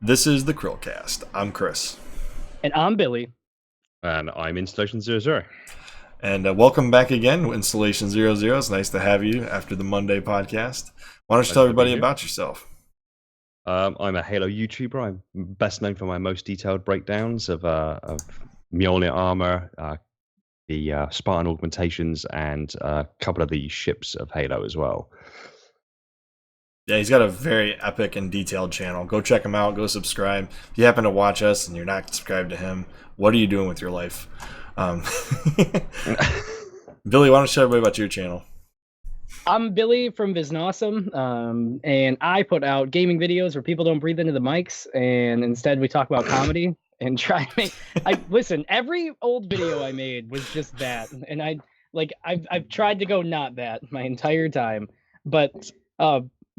This is the CHRILLCAST. I'm Chris. And I'm Billy. And I'm Installation00. And welcome back again, Installation00. It's nice to have you after the Monday podcast. Why don't you tell everybody about yourself? I'm a Halo YouTuber. I'm best known for my most detailed breakdowns of Mjolnir armor, the Spartan augmentations, and a couple of the ships of Halo as well. Yeah, he's got a very epic and detailed channel. Go check him out. Go subscribe. If you happen to watch us and you're not subscribed to him, what are you doing with your life? Billy, why don't you tell everybody about your channel? I'm Billy from VISNAWesome, and I put out gaming videos where people don't breathe into the mics, and instead we talk about comedy and try to make. Listen, every old video I made was just that, and I've tried to go not that my entire time, but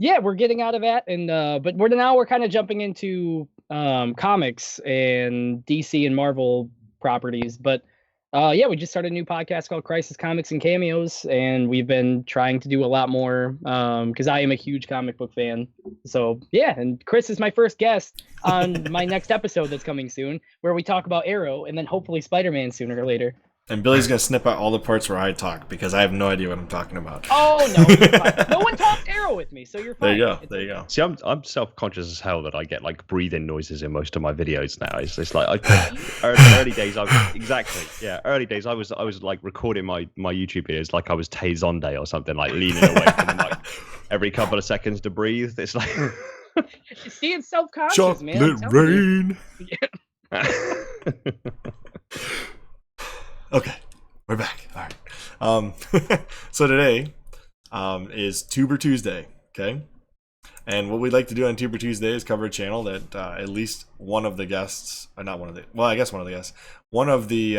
yeah, we're getting out of that, and but we're kind of jumping into comics and DC and Marvel properties, but yeah, we just started a new podcast called Crisis Comics and Cameos, and we've been trying to do a lot more because I am a huge comic book fan. So yeah, and Chris is my first guest on my next episode that's coming soon, where we talk about Arrow and then hopefully Spider-Man sooner or later. And Billy's going to snip out all the parts where I talk because I have no idea what I'm talking about. Oh, no. You're fine. No one talks Arrow with me, so you're fine. There you go. There you go. See, I'm self-conscious as hell that I get like breathing noises in most of my videos now. It's like early days. Early days I was like recording my YouTube videos like I was Tay Zonday or something, like leaning away from the mic every couple of seconds to breathe. It's like see, it's self-conscious, man. Chocolate rain. Okay, we're back. All right. So today is Tuber Tuesday, okay? And what we'd like to do on Tuber Tuesday is cover a channel that at least one of the guests, not one of the, well, I guess one of the guests, one of the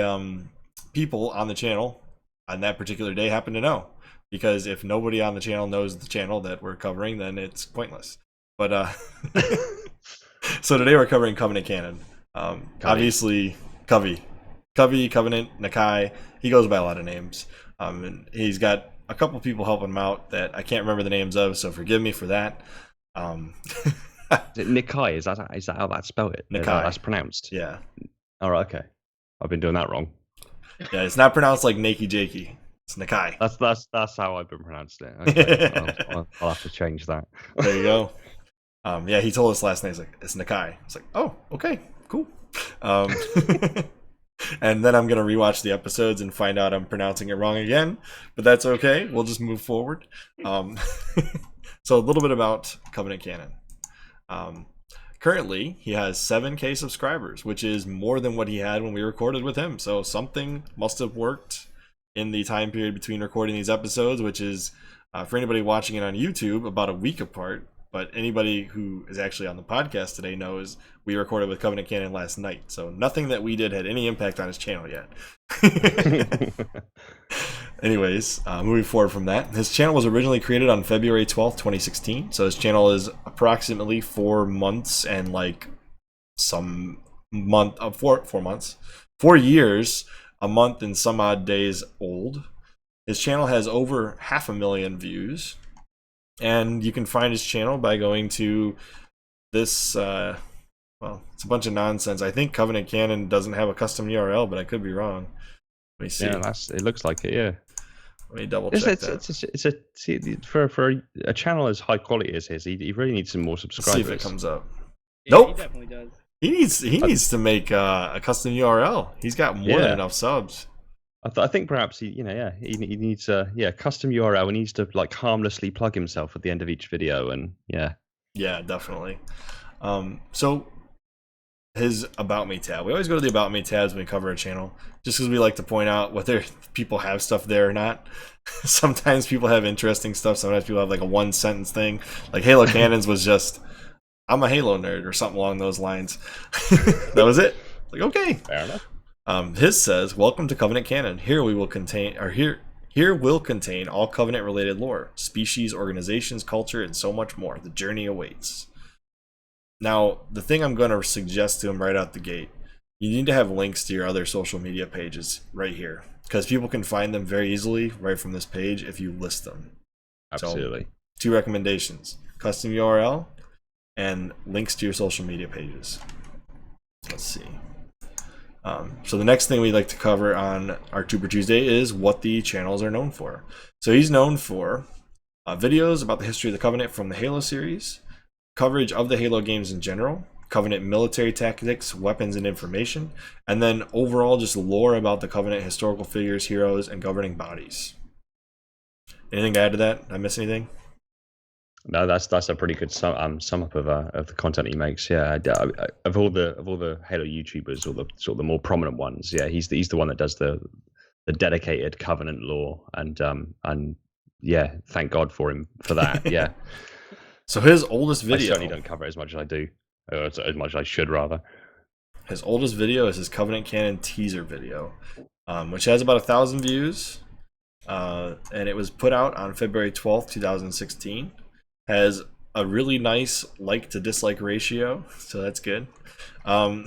people on the channel on that particular day happen to know. Because if nobody on the channel knows the channel that we're covering, then it's pointless. But so today we're covering Covenant Canon. Obviously, Covey, Covenant, Nakai, he goes by a lot of names. And he's got a couple people helping him out that I can't remember the names of, so forgive me for that. Is it Nikai? Is that how that's spelled? Nakai. That's pronounced? Yeah. All right, okay. I've been doing that wrong. Yeah, it's not pronounced like Nakey Jakey. It's Nakai. That's how I've been pronounced it. Okay. I'll have to change that. There you go. Yeah, he told us last night, he's like, it's Nakai. It's like, oh, okay, cool. And then I'm going to rewatch the episodes and find out I'm pronouncing it wrong again. But that's okay. We'll just move forward. So a little bit about Covenant Canon. Currently, he has 7K subscribers, which is more than what he had when we recorded with him. So something must have worked in the time period between recording these episodes, which is, for anybody watching it on YouTube, about a week apart. But anybody who is actually on the podcast today knows we recorded with Covenant Canon last night. So nothing that we did had any impact on his channel yet. Anyways, moving forward from that, his channel was originally created on February 12th, 2016. So his channel is approximately 4 months and like some month of 4 months, 4 years, a month and some odd days old. His channel has over 500,000 views. And you can find his channel by going to this, well, it's a bunch of nonsense. I think Covenant Canon doesn't have a custom URL, but I could be wrong. Let me see. Yeah, it looks like it, yeah. Let me double check that. For a channel as high quality as his, he really needs some more subscribers. Let's see if it comes up. Yeah, nope. He definitely does. He needs to make a custom URL. He's got more than enough subs. I think perhaps he needs a custom URL. He needs to like harmlessly plug himself at the end of each video, and yeah, definitely. So his About Me tab. We always go to the About Me tabs when we cover a channel, just because we like to point out whether people have stuff there or not. Sometimes people have interesting stuff. Sometimes people have like a 1-sentence thing. Like Halo Cannons was just, I'm a Halo nerd or something along those lines. That was it. Like, okay, fair enough. His says, "Welcome to Covenant Canon. Here will contain all Covenant-related lore, species, organizations, culture, and so much more. The journey awaits." Now, the thing I'm going to suggest to him right out the gate, you need to have links to your other social media pages right here, because people can find them very easily right from this page if you list them. Absolutely. So, 2 recommendations: custom URL and links to your social media pages. Let's see. So the next thing we'd like to cover on our Tuber Tuesday is what the channels are known for. So he's known for videos about the history of the Covenant from the Halo series, coverage of the Halo games in general, Covenant military tactics, weapons, and information, and then overall just lore about the Covenant historical figures, heroes, and governing bodies. Anything to add to that? Did I miss anything? No, that's a pretty good sum up of the content he makes. Yeah, of all the Halo YouTubers, or the sort of the more prominent ones, yeah, he's the one that does the dedicated Covenant lore, and yeah, thank God for him for that. Yeah. So his oldest video, I certainly don't cover it as much as I do, or as much as I should rather. His oldest video is his Covenant Canon teaser video, which has about 1,000 views, and it was put out on February 12th, 2016. Has a really nice like to dislike ratio, so that's good. And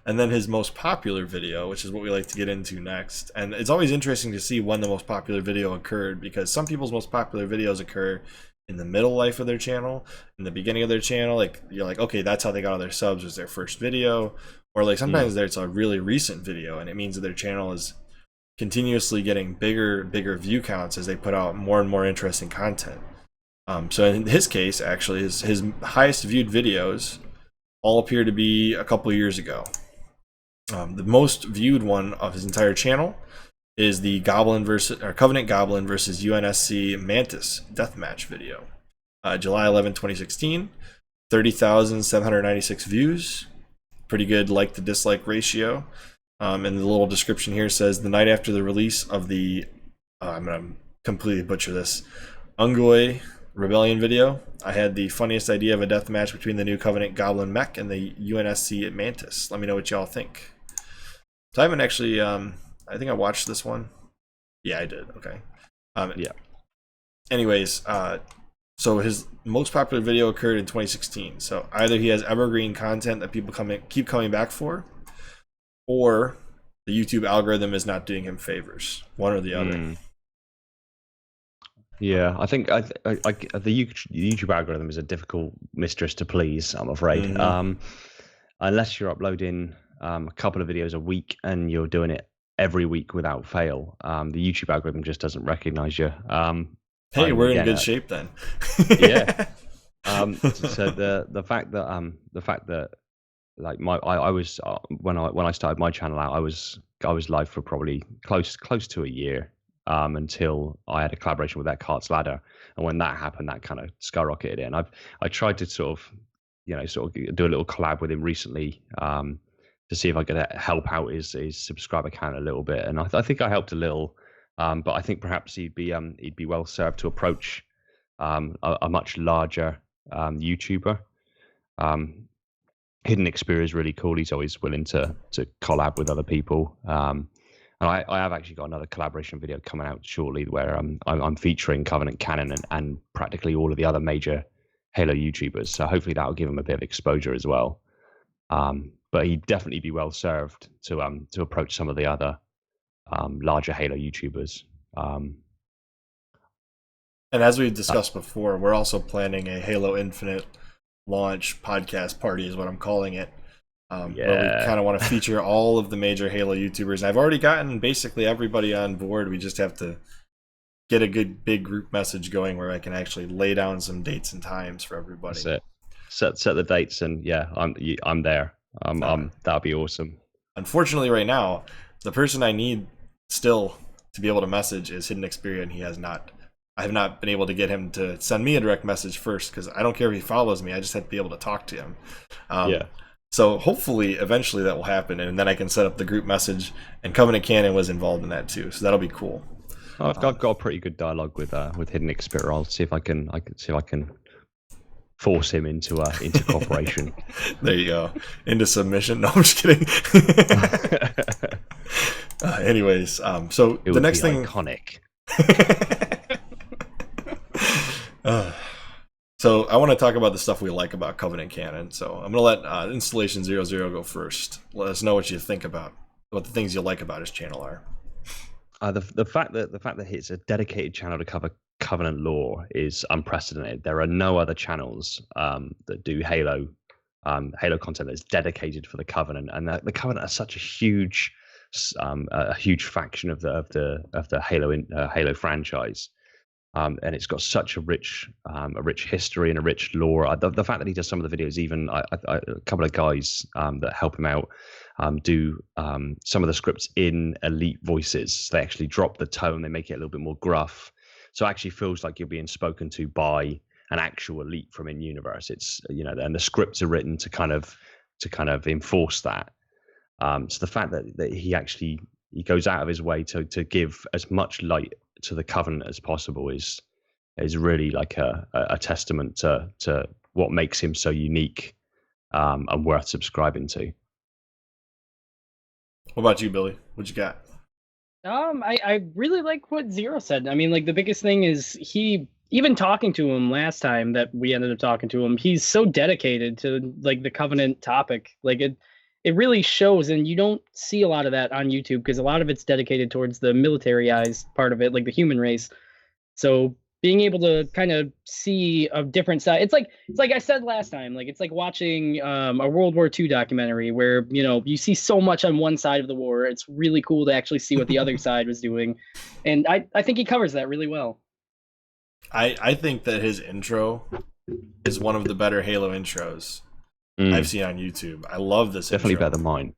then his most popular video, which is what we like to get into next. And it's always interesting to see when the most popular video occurred, because some people's most popular videos occur in the middle life of their channel, in the beginning of their channel. Like, you're like, okay, that's how they got all their subs, was their first video. Or like sometimes there's a really recent video, and it means that their channel is continuously getting bigger view counts as they put out more and more interesting content. So in his case, actually, his highest viewed videos all appear to be a couple years ago. The most viewed one of his entire channel is the Covenant Goblin versus UNSC Mantis deathmatch video. July 11, 2016, 30,796 views. Pretty good like to dislike ratio. And the little description here says, the night after the release of the, I'm going to completely butcher this, Ungoy Rebellion video, I had the funniest idea of a deathmatch between the new Covenant Goblin mech and the UNSC Mantis. Let me know what y'all think. So I haven't actually, I think I watched this one. Yeah, I did. Okay. Yeah. Anyways, so his most popular video occurred in 2016. So either he has evergreen content that people keep coming back for, or the YouTube algorithm is not doing him favors. One or the other. Yeah, I think the YouTube algorithm is a difficult mistress to please, I'm afraid. Unless you're uploading a couple of videos a week and you're doing it every week without fail, the YouTube algorithm just doesn't recognize you. Hey, we're in good shape then. Yeah. So the fact that like I was when I started my channel out, I was live for probably close to a year. Until I had a collaboration with that Cart's Ladder, and when that happened, that kind of skyrocketed in. I tried to sort of do a little collab with him recently to see if I could help out his subscriber count a little bit, and I think I helped a little, but I think perhaps he'd be well served to approach a much larger YouTuber. Hidden Xperia is really cool. He's always willing to collab with other people. And I have actually got another collaboration video coming out shortly where I'm featuring Covenant Canon and practically all of the other major Halo YouTubers. So hopefully that will give him a bit of exposure as well. But he'd definitely be well served to approach some of the other larger Halo YouTubers. And as we've discussed before, we're also planning a Halo Infinite launch podcast party, is what I'm calling it. Where we kind of want to feature all of the major Halo YouTubers. And I've already gotten basically everybody on board. We just have to get a good big group message going where I can actually lay down some dates and times for everybody. That's it. Set the dates, and yeah, I'm there. That'd be awesome. Unfortunately, right now, the person I need still to be able to message is Hidden Xperia, and I have not been able to get him to send me a direct message first, because I don't care if he follows me. I just have to be able to talk to him. So hopefully, eventually that will happen, and then I can set up the group message. And Covenant Canon was involved in that too, so that'll be cool. I've got a pretty good dialogue with Hidden Xperia. I'll see if I can force him into cooperation. There you go, into submission. No, I'm just kidding. Anyways, so it the next thing, iconic. So I want to talk about the stuff we like about Covenant Canon. So I'm going to let Installation00 go first. Let us know what you think about what the things you like about his channel are. The fact that it's a dedicated channel to cover Covenant lore is unprecedented. There are no other channels that do Halo content that's dedicated for the Covenant, and the Covenant are such a huge faction of the Halo franchise. And it's got such a rich history and a rich lore. The fact that he does some of the videos, even a couple of guys that help him out do some of the scripts in elite voices. They actually drop the tone, they make it a little bit more gruff, so it actually feels like you're being spoken to by an actual elite from in universe. It's and the scripts are written to kind of enforce that. So the fact that he goes out of his way to give as much light to the Covenant as possible is really like a testament to what makes him so unique and worth subscribing to. What about you, Billy? What you got? I really like what Zero said. I mean, like, the biggest thing is even talking to him last time that we ended up talking to him, he's so dedicated to like the Covenant topic. Like it really shows, and you don't see a lot of that on YouTube because a lot of it's dedicated towards the militarized part of it, like the human race. So being able to kind of see a different side, it's like I said last time, like it's like watching a World War II documentary where you see so much on one side of the war. It's really cool to actually see what the other side was doing, and I think he covers that really well. I think that his intro is one of the better Halo intros I've seen on YouTube. I love this. Definitely intro. better than mine.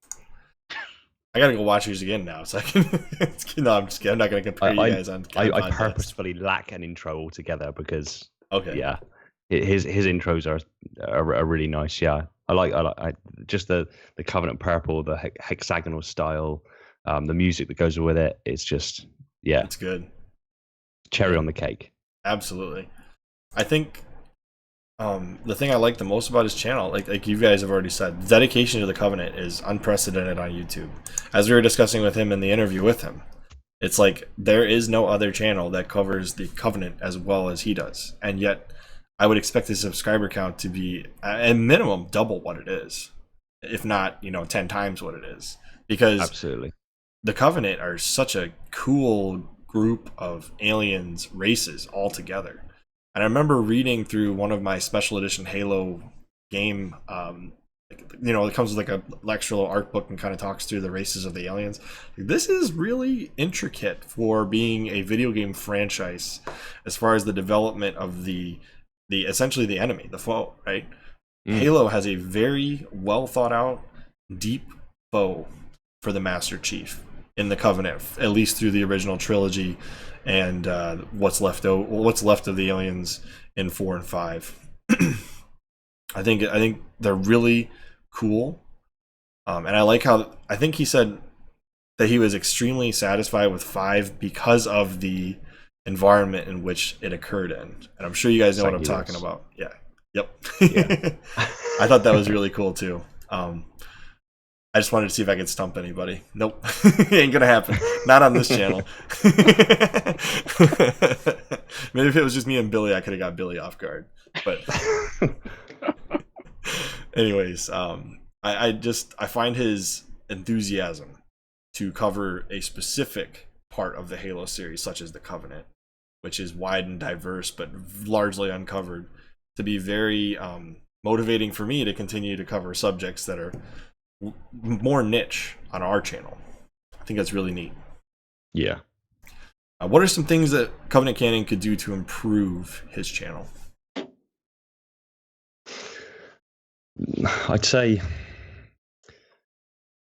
I gotta go watch these again now, so I can. No, I'm just kidding. I'm not gonna compare you guys on. I purposefully lack an intro altogether because yeah, his intros are really nice. Yeah, I like just the Covenant purple, the hexagonal style, the music that goes with it. It's just it's good. Cherry on the cake. Absolutely. I think the thing I like the most about his channel, like you guys have already said, the dedication to the Covenant is unprecedented on YouTube. As we were discussing with him in the interview with him, it's like there is no other channel that covers the Covenant as well as he does, and yet I would expect his subscriber count to be at minimum double what it is, if not 10 times what it is, because absolutely the Covenant are such a cool group of aliens races all together. And I remember reading through one of my special edition Halo game, it comes with like a extra little art book and kind of talks through the races of the aliens. This is really intricate for being a video game franchise as far as the development of the essentially the enemy, the foe, right? Halo has a very well thought out, deep foe for the Master Chief in the Covenant, at least through the original trilogy, and what's left of the aliens in 4 and 5. I think they're really cool, and I like how I think he said that he was extremely satisfied with 5 because of the environment in which it occurred in, and I'm sure you guys know what I'm talking about. Yeah. I thought that was really cool too. I just wanted to see if I could stump anybody. Nope. Ain't gonna happen. Not on this channel. Maybe if it was just me and Billy, I could have got Billy off guard. But anyways, I find his enthusiasm to cover a specific part of the Halo series, such as the Covenant, which is wide and diverse but largely uncovered, to be very motivating for me to continue to cover subjects that are more niche on our channel. I think that's really neat. Yeah. What are some things that Covenant Canon could do to improve his channel? I'd say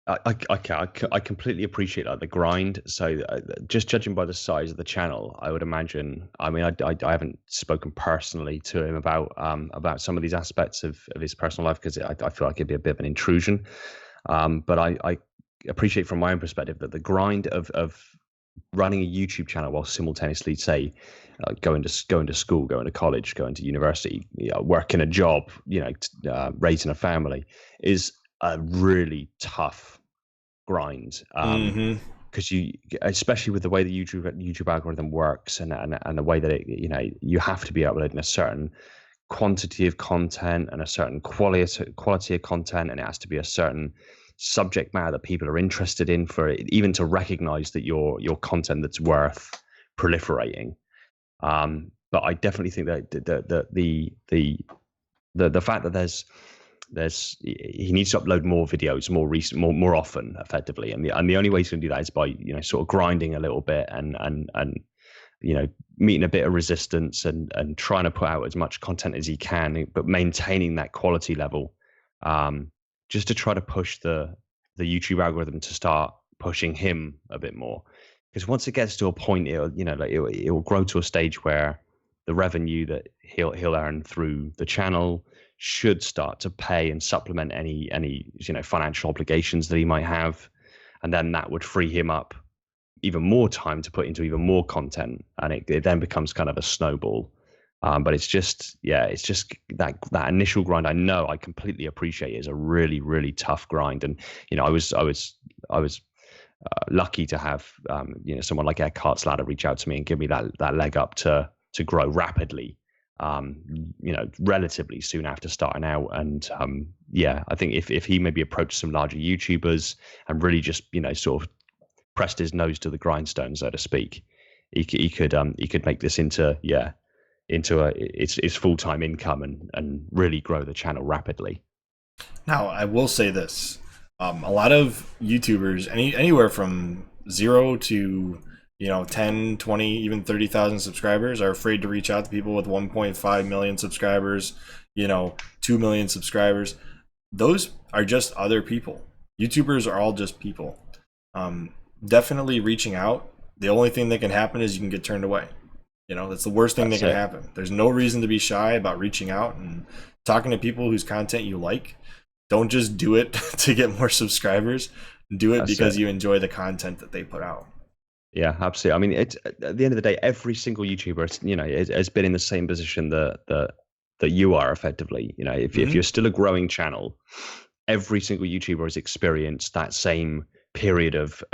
I completely appreciate the grind. So just judging by the size of the channel, I would imagine. I mean, I haven't spoken personally to him about some of these aspects of his personal life because I feel like it'd be a bit of an intrusion. But I appreciate from my own perspective that the grind of running a YouTube channel while simultaneously, say, going to school, going to college, going to university, working a job, raising a family, is a really tough grind. Because you, especially with the way the YouTube algorithm works and the way that it, you have to be uploading a certain quantity of content and a certain quality of content, and it has to be a certain subject matter that people are interested in for it, even to recognize that your content that's worth proliferating. But I definitely think that the fact that he needs to upload more videos more often, effectively, and the only way he's going to do that is by sort of grinding a little bit and meeting a bit of resistance and trying to put out as much content as he can, but maintaining that quality level, just to try to push the YouTube algorithm to start pushing him a bit more. Because once it gets to a point, it will grow to a stage where the revenue that he'll earn through the channel should start to pay and supplement any financial obligations that he might have, and then that would free him up even more time to put into even more content, and it then becomes kind of a snowball. But it's just that initial grind. I know, I completely appreciate it, is a really, really tough grind, and I was lucky to have someone like Eckhart's Ladder reach out to me and give me that leg up to grow rapidly, relatively soon after starting out. And I think if he maybe approached some larger YouTubers and really just sort of pressed his nose to the grindstone, so to speak, he could make this into its full-time income and really grow the channel rapidly. Now, I will say this. A lot of YouTubers, anywhere from 0 to 10, 20, even 30,000 subscribers, are afraid to reach out to people with 1.5 million subscribers, 2 million subscribers. Those are just other people. YouTubers are all just people. Definitely reaching out. The only thing that can happen is you can get turned away. That's the worst thing that can happen. There's no reason to be shy about reaching out and talking to people whose content you like. Don't just do it to get more subscribers. Do it because you enjoy the content that they put out. Yeah, absolutely. I mean, at the end of the day, every single YouTuber, has been in the same position that you are, effectively. If you're still a growing channel, every single YouTuber has experienced that same period of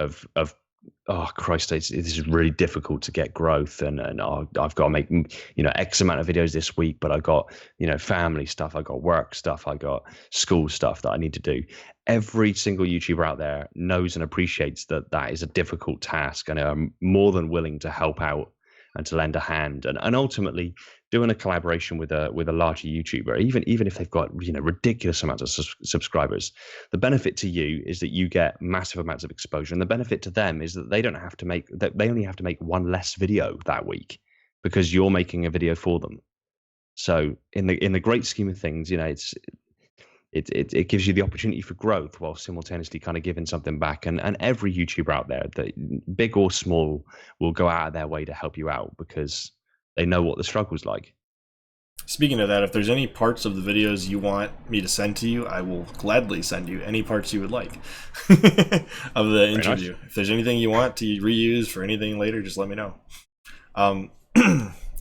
oh Christ, this is really difficult to get growth, and I've got to make X amount of videos this week, but I got family stuff, I got work stuff, I got school stuff that I need to do. Every single YouTuber out there knows and appreciates that is a difficult task, and are more than willing to help out and to lend a hand, and ultimately doing a collaboration with a larger YouTuber, even if they've got ridiculous amounts of subscribers. The benefit to you is that you get massive amounts of exposure, and the benefit to them is that they only have to make one less video that week because you're making a video for them. So in the great scheme of things, it gives you the opportunity for growth while simultaneously kind of giving something back. And every YouTuber out there, that big or small, will go out of their way to help you out because they know what the struggle's like. Speaking of that, if there's any parts of the videos you want me to send to you, I will gladly send you any parts you would like of the interview. Nice. If there's anything you want to reuse for anything later, just let me know.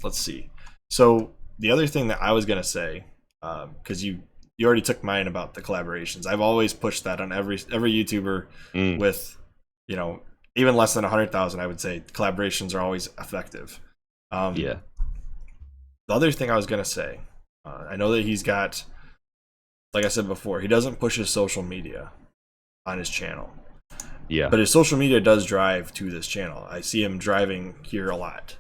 Let's see. So the other thing that I was going to say, because you already took mine about the collaborations. I've always pushed that on every YouTuber with, even less than 100,000, I would say collaborations are always effective. The other thing I was going to say, I know that he's got, like I said before, he doesn't push his social media on his channel. Yeah. But his social media does drive to this channel. I see him driving here a lot.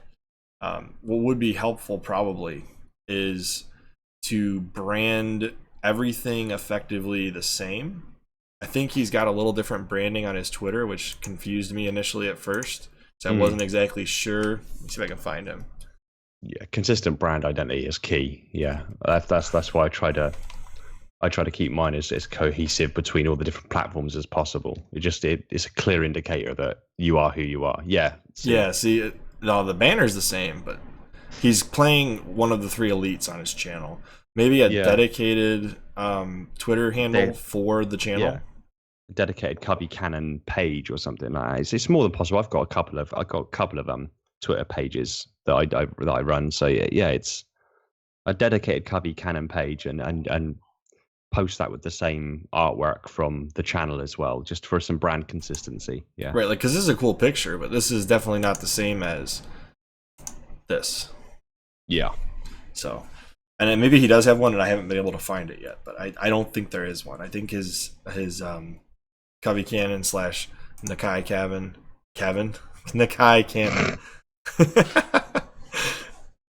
What would be helpful probably is to brand everything effectively the same. I think he's got a little different branding on his Twitter, which confused me initially at first. So I wasn't exactly sure. Let me see if I can find him. Yeah, consistent brand identity is key. Yeah, that's why I try to keep mine as cohesive between all the different platforms as possible. It's a clear indicator that you are who you are. Yeah. See, no, the banner's the same, but he's playing one of the 3 elites on his channel. Maybe a dedicated Twitter handle for the channel. Yeah. Dedicated Covenant Canon page or something like that. It's more than possible. I've got a couple of Twitter pages that I run. So yeah, it's a dedicated Covenant Canon page, and post that with the same artwork from the channel as well, just for some brand consistency. Yeah, right. Like, because this is a cool picture, but this is definitely not the same as this. Yeah. So, and then maybe he does have one, and I haven't been able to find it yet. But I don't think there is one. I think his Covenant Canon / Nakai Canon. Nakai Canon.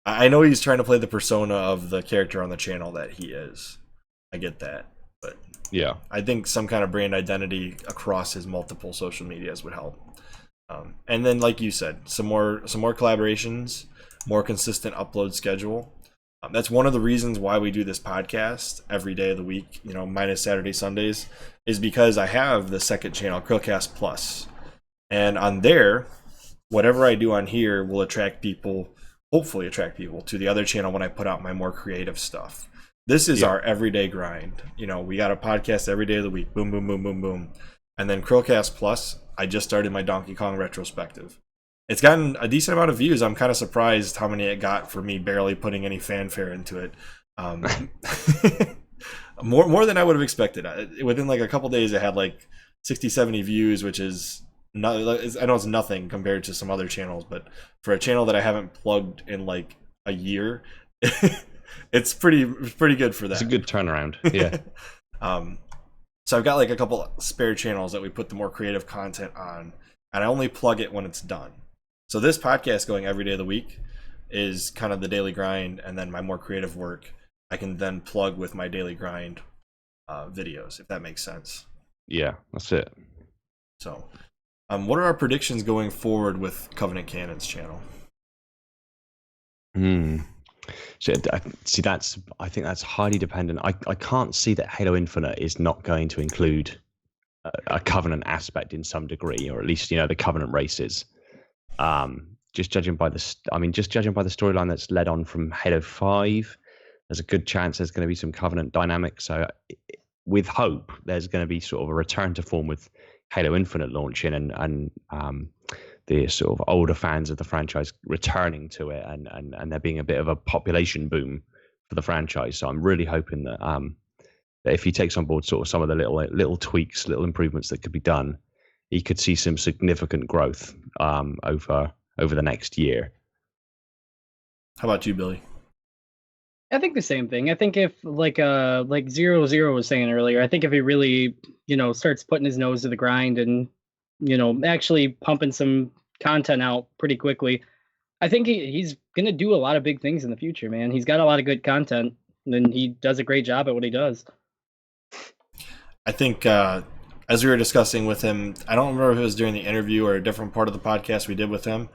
I know he's trying to play the persona of the character on the channel that he is. I get that, but Yeah. I think some kind of brand identity across his multiple social medias would help. And then, like you said, some more collaborations, more consistent upload schedule. That's one of the reasons why we do this podcast every day of the week, you know, minus Saturday, Sundays, is because I have the second channel, CHRILLCAST Plus. And on there, whatever I do on here will attract people, hopefully attract people to the other channel when I put out my more creative stuff. This is our everyday grind. You know, we got a podcast every day of the week. Boom, boom, boom, boom, boom. And then CHRILLCAST Plus, I just started my Donkey Kong retrospective. It's gotten a decent amount of views. I'm kind of surprised how many it got for me barely putting any fanfare into it. More than I would have expected. Within like a couple days, it had like 60, 70 views, which is not, I know it's nothing compared to some other channels, but for a channel that I haven't plugged in like a year, it's pretty good for that. It's a good turnaround. Yeah. So I've got like a couple spare channels that we put the more creative content on, and I only plug it when it's done. So this podcast going every day of the week is kind of the daily grind, and then my more creative work I can then plug with my daily grind videos, if that makes sense. Yeah, that's it. So what are our predictions going forward with Covenant Canon's channel? So, I think that's highly dependent. I can't see that Halo Infinite is not going to include a Covenant aspect in some degree, or at least, you know, the Covenant races. Just judging by the storyline that's led on from Halo 5, there's a good chance there's going to be some Covenant dynamics. So with hope, there's going to be sort of a return to form with Halo Infinite launching, and the sort of older fans of the franchise returning to it, and there being a bit of a population boom for the franchise. So I'm really hoping that that if he takes on board sort of some of the little tweaks, little improvements that could be done, he could see some significant growth over the next year. How about you, Billy? I think the same thing. I think if like 00 was saying earlier, I think if he really, you know, starts putting his nose to the grind and, you know, actually pumping some content out pretty quickly, I think he's going to do a lot of big things in the future, man. He's got a lot of good content, and he does a great job at what he does. I think as we were discussing with him, I don't remember if it was during the interview or a different part of the podcast we did with him.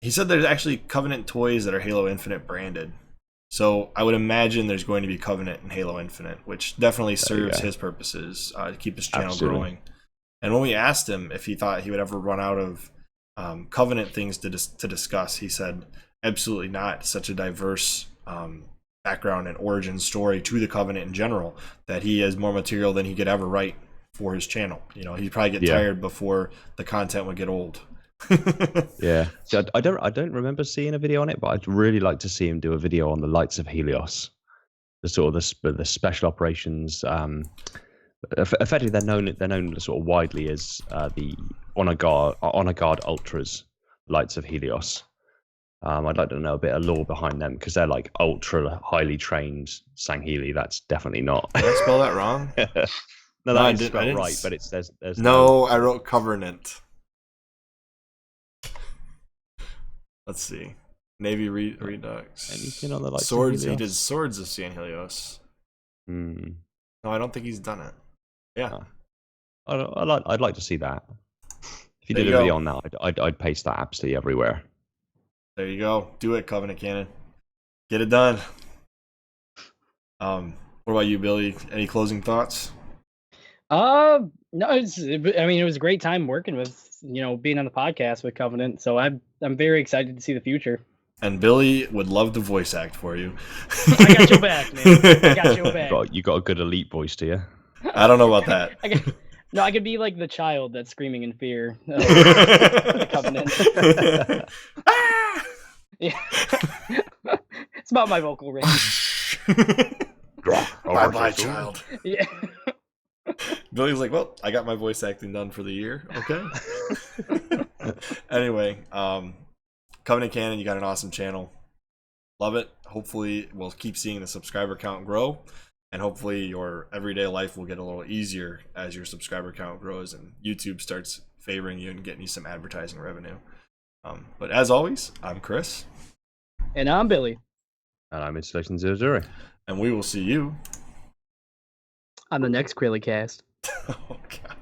He said there's actually Covenant toys that are Halo Infinite branded. So I would imagine there's going to be Covenant in Halo Infinite, which definitely serves his purposes to keep his channel growing. And when we asked him if he thought he would ever run out of Covenant things to discuss, he said, absolutely not. Such a diverse background and origin story to the Covenant in general that he has more material than he could ever write for his channel. You know, he'd probably get tired before the content would get old. Yeah. So I don't remember seeing a video on it, but I'd really like to see him do a video on the Lights of Helios, the sort of the special operations. Effectively, they're known sort of widely as the honor guard ultras, Lights of Helios. I'd like to know a bit of lore behind them, because they're like ultra highly trained Sangheili. That's definitely not. Did I spell that wrong? No, I didn't spell right, but it's there's no. I wrote Covenant. Let's see. Navy Redux. Anything on the Lights Swords. of Helios? He did Swords of San Helios. No, I don't think he's done it. Yeah. I'd like to see that. If you There did you a video go. on that, I'd paste that absolutely everywhere. There you go. Do it, Covenant Canon. Get it done. What about you, Billy? Any closing thoughts? No, it was a great time working with, you know, being on the podcast with Covenant. So I'm very excited to see the future. And Billy would love to voice act for you. I got your back, man. I got your back. You got a good elite voice, do you? I don't know about that. I could be like the child that's screaming in fear. The Covenant. Yeah. It's about my vocal range. Bye, child. Yeah. Billy's like, well, I got my voice acting done for the year. Okay. Anyway, Covenant Canon, you got an awesome channel. Love it. Hopefully, we'll keep seeing the subscriber count grow, and hopefully your everyday life will get a little easier as your subscriber count grows and YouTube starts favoring you and getting you some advertising revenue. But as always, I'm Chris. And I'm Billy. And I'm Installation00. And we will see you On the next CHRILLCAST. Oh, God.